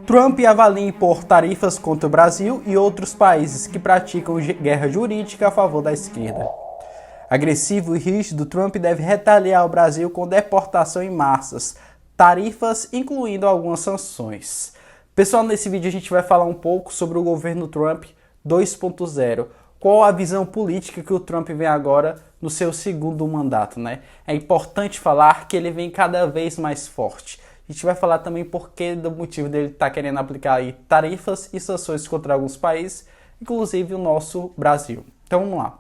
Trump avalia impor tarifas contra o Brasil e outros países que praticam guerra jurídica a favor da esquerda. Agressivo e rígido, Trump deve retaliar o Brasil com deportação em massas, tarifas, incluindo algumas sanções. Pessoal, nesse vídeo a gente vai falar um pouco sobre o governo Trump 2.0. Qual a visão política que o Trump vem agora no seu segundo mandato, né? É importante falar que ele vem cada vez mais forte. A gente vai falar também do motivo dele estar querendo aplicar aí tarifas e sanções contra alguns países, inclusive o nosso Brasil. Então vamos lá.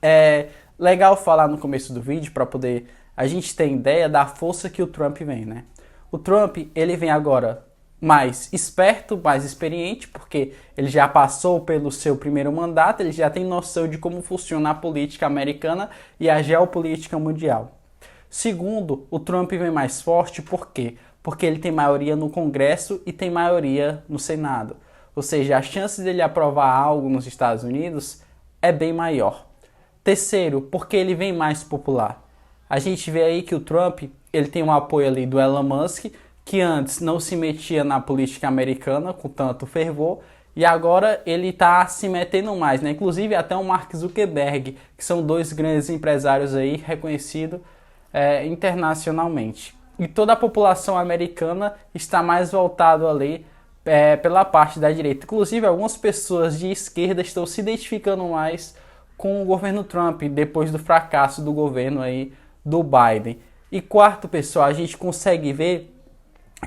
É legal falar no começo do vídeo para poder a gente ter ideia da força que o Trump vem, né? O Trump, ele vem agora mais esperto, mais experiente, porque ele já passou pelo seu primeiro mandato, ele já tem noção de como funciona a política americana e a geopolítica mundial. Segundo, o Trump vem mais forte, por quê? Porque ele tem maioria no Congresso e tem maioria no Senado. Ou seja, a chance dele aprovar algo nos Estados Unidos é bem maior. Terceiro, porque ele vem mais popular. A gente vê aí que o Trump, ele tem um apoio ali do Elon Musk, que antes não se metia na política americana com tanto fervor, e agora ele está se metendo mais, né? Inclusive até o Mark Zuckerberg, que são dois grandes empresários aí reconhecidos internacionalmente. E toda a população americana está mais voltada ali pela parte da direita. Inclusive algumas pessoas de esquerda estão se identificando mais com o governo Trump, depois do fracasso do governo aí do Biden. E quarto, pessoal, a gente consegue ver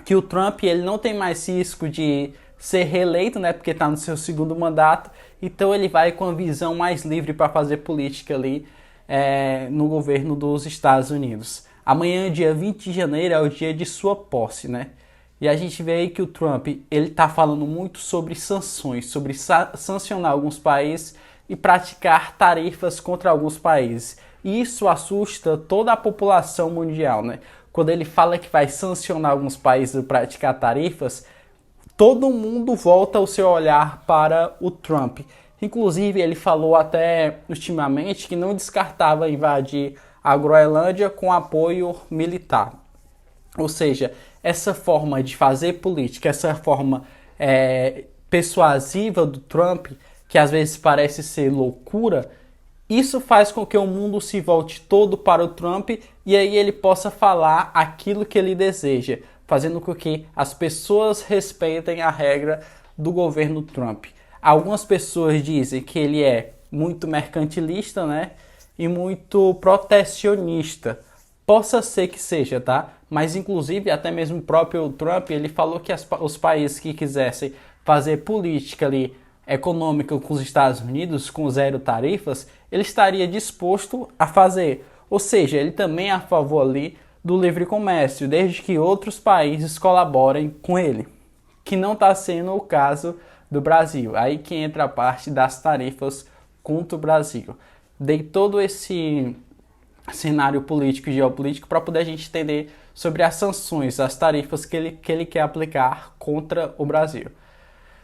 que o Trump ele não tem mais risco de ser reeleito, né, porque está no seu segundo mandato, então ele vai com a visão mais livre para fazer política ali no governo dos Estados Unidos. Amanhã, dia 20 de janeiro, é o dia de sua posse, né? E a gente vê aí que o Trump ele está falando muito sobre sanções, sobre sancionar alguns países e praticar tarifas contra alguns países. E isso assusta toda a população mundial, né? Quando ele fala que vai sancionar alguns países e praticar tarifas, todo mundo volta o seu olhar para o Trump. Inclusive, ele falou até ultimamente que não descartava invadir a Groenlândia com apoio militar. Ou seja, essa forma de fazer política, essa forma persuasiva do Trump, que às vezes parece ser loucura, isso faz com que o mundo se volte todo para o Trump e aí ele possa falar aquilo que ele deseja, fazendo com que as pessoas respeitem a regra do governo Trump. Algumas pessoas dizem que ele é muito mercantilista, né? E muito protecionista. Possa ser que seja, tá? Mas inclusive até mesmo o próprio Trump, ele falou que os países que quisessem fazer política ali econômica com os Estados Unidos, com zero tarifas, ele estaria disposto a fazer. Ou seja, ele também é a favor ali do livre comércio, desde que outros países colaborem com ele. Que não está sendo o caso do Brasil. Aí que entra a parte das tarifas contra o Brasil. Dei todo esse cenário político e geopolítico para poder a gente entender sobre as sanções, as tarifas que ele quer aplicar contra o Brasil.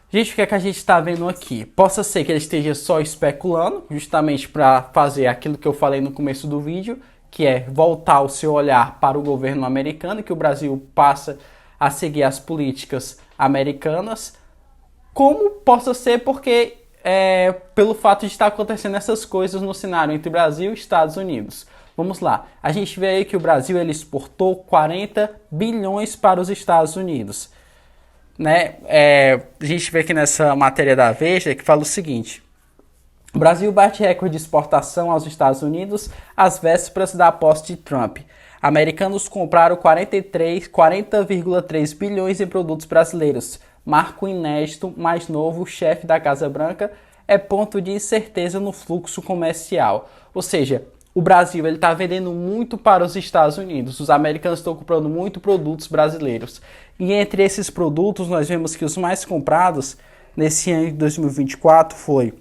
Gente, o que é que a gente está vendo aqui? Possa ser que ele esteja só especulando, justamente para fazer aquilo que eu falei no começo do vídeo, que é voltar o seu olhar para o governo americano, que o Brasil passa a seguir as políticas americanas, como possa ser porque pelo fato de estar acontecendo essas coisas no cenário entre Brasil e Estados Unidos. Vamos lá, a gente vê aí que o Brasil ele exportou 40 bilhões para os Estados Unidos. Né? A gente vê aqui nessa matéria da Veja que fala o seguinte: o Brasil bate recorde de exportação aos Estados Unidos às vésperas da posse de Trump. Americanos compraram 40,3 bilhões em produtos brasileiros. Marco inédito, mais novo, chefe da Casa Branca, é ponto de incerteza no fluxo comercial. Ou seja, o Brasil está vendendo muito para os Estados Unidos. Os americanos estão comprando muito produtos brasileiros. E entre esses produtos, nós vemos que os mais comprados nesse ano de 2024 foi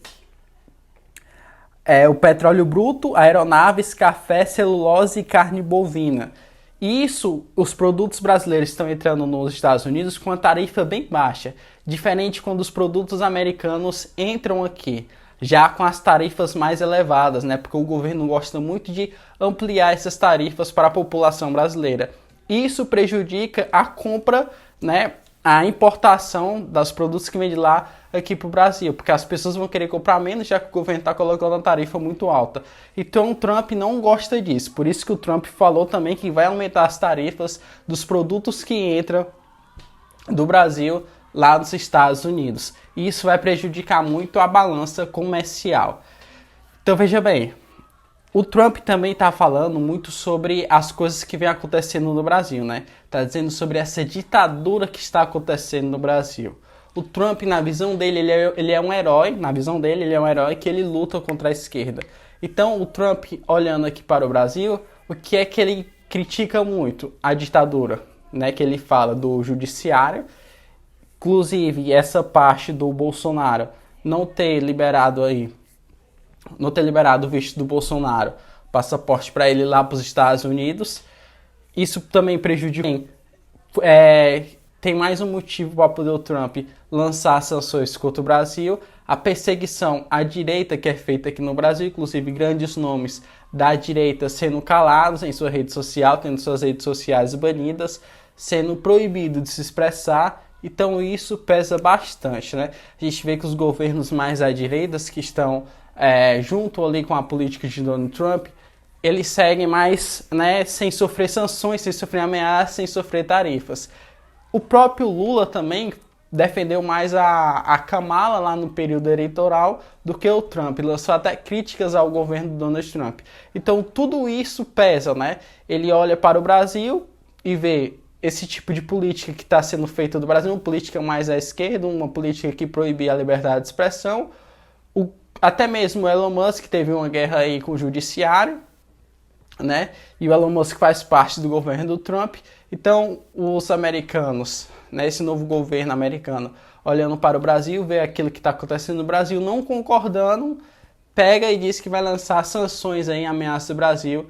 o petróleo bruto, aeronaves, café, celulose e carne bovina. E isso, os produtos brasileiros estão entrando nos Estados Unidos com uma tarifa bem baixa, diferente quando os produtos americanos entram aqui, já com as tarifas mais elevadas, né? Porque o governo gosta muito de ampliar essas tarifas para a população brasileira. Isso prejudica a compra, né, a importação dos produtos que vem de lá aqui para o Brasil, porque as pessoas vão querer comprar menos, já que o governo está colocando uma tarifa muito alta. Então o Trump não gosta disso, por isso que o Trump falou também que vai aumentar as tarifas dos produtos que entram do Brasil lá nos Estados Unidos. E isso vai prejudicar muito a balança comercial. Então veja bem, o Trump também está falando muito sobre as coisas que vem acontecendo no Brasil, né? Está dizendo sobre essa ditadura que está acontecendo no Brasil. O Trump, na visão dele, ele é um herói. Na visão dele, ele é um herói que ele luta contra a esquerda. Então, o Trump, olhando aqui para o Brasil, o que é que ele critica muito? A ditadura, né? Que ele fala do judiciário. Inclusive, essa parte do Bolsonaro não ter liberado o visto do Bolsonaro, passaporte para ele lá para os Estados Unidos. Isso também prejudica. Tem mais um motivo para poder o Trump lançar sanções contra o Brasil. A perseguição à direita que é feita aqui no Brasil, inclusive grandes nomes da direita sendo calados em sua rede social, tendo suas redes sociais banidas, sendo proibido de se expressar. Então isso pesa bastante, né? A gente vê que os governos mais à direita, que estão junto ali com a política de Donald Trump, eles seguem mais, né, sem sofrer sanções, sem sofrer ameaças, sem sofrer tarifas. O próprio Lula também defendeu mais a Kamala lá no período eleitoral do que o Trump. Lançou até críticas ao governo do Donald Trump. Então tudo isso pesa, né? Ele olha para o Brasil e vê esse tipo de política que está sendo feita do Brasil, uma política mais à esquerda, uma política que proíbe a liberdade de expressão. Até mesmo o Elon Musk teve uma guerra aí com o judiciário, né? E o Elon Musk faz parte do governo do Trump. Então, os americanos, né, esse novo governo americano, olhando para o Brasil, vê aquilo que está acontecendo no Brasil, não concordando, pega e diz que vai lançar sanções aí, ameaça do Brasil,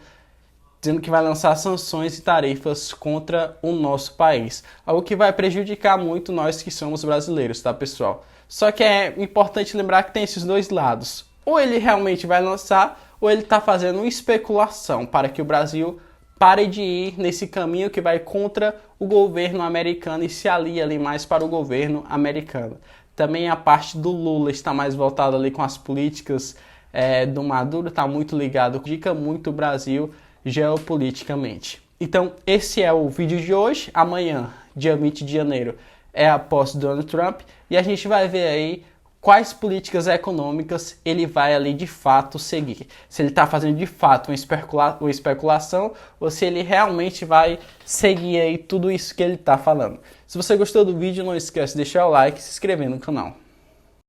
dizendo que vai lançar sanções e tarifas contra o nosso país. Algo que vai prejudicar muito nós que somos brasileiros, tá, pessoal? Só que é importante lembrar que tem esses dois lados. Ou ele realmente vai lançar, ou ele está fazendo uma especulação para que o Brasil pare de ir nesse caminho que vai contra o governo americano e se alia ali mais para o governo americano. Também a parte do Lula está mais voltada ali com as políticas do Maduro, está muito ligado, indica muito o Brasil geopoliticamente. Então, esse é o vídeo de hoje. Amanhã, dia 20 de janeiro, é a posse do Donald Trump e a gente vai ver aí quais políticas econômicas ele vai ali de fato seguir. Se ele está fazendo de fato uma especulação ou se ele realmente vai seguir aí tudo isso que ele está falando. Se você gostou do vídeo, não esquece de deixar o like e se inscrever no canal.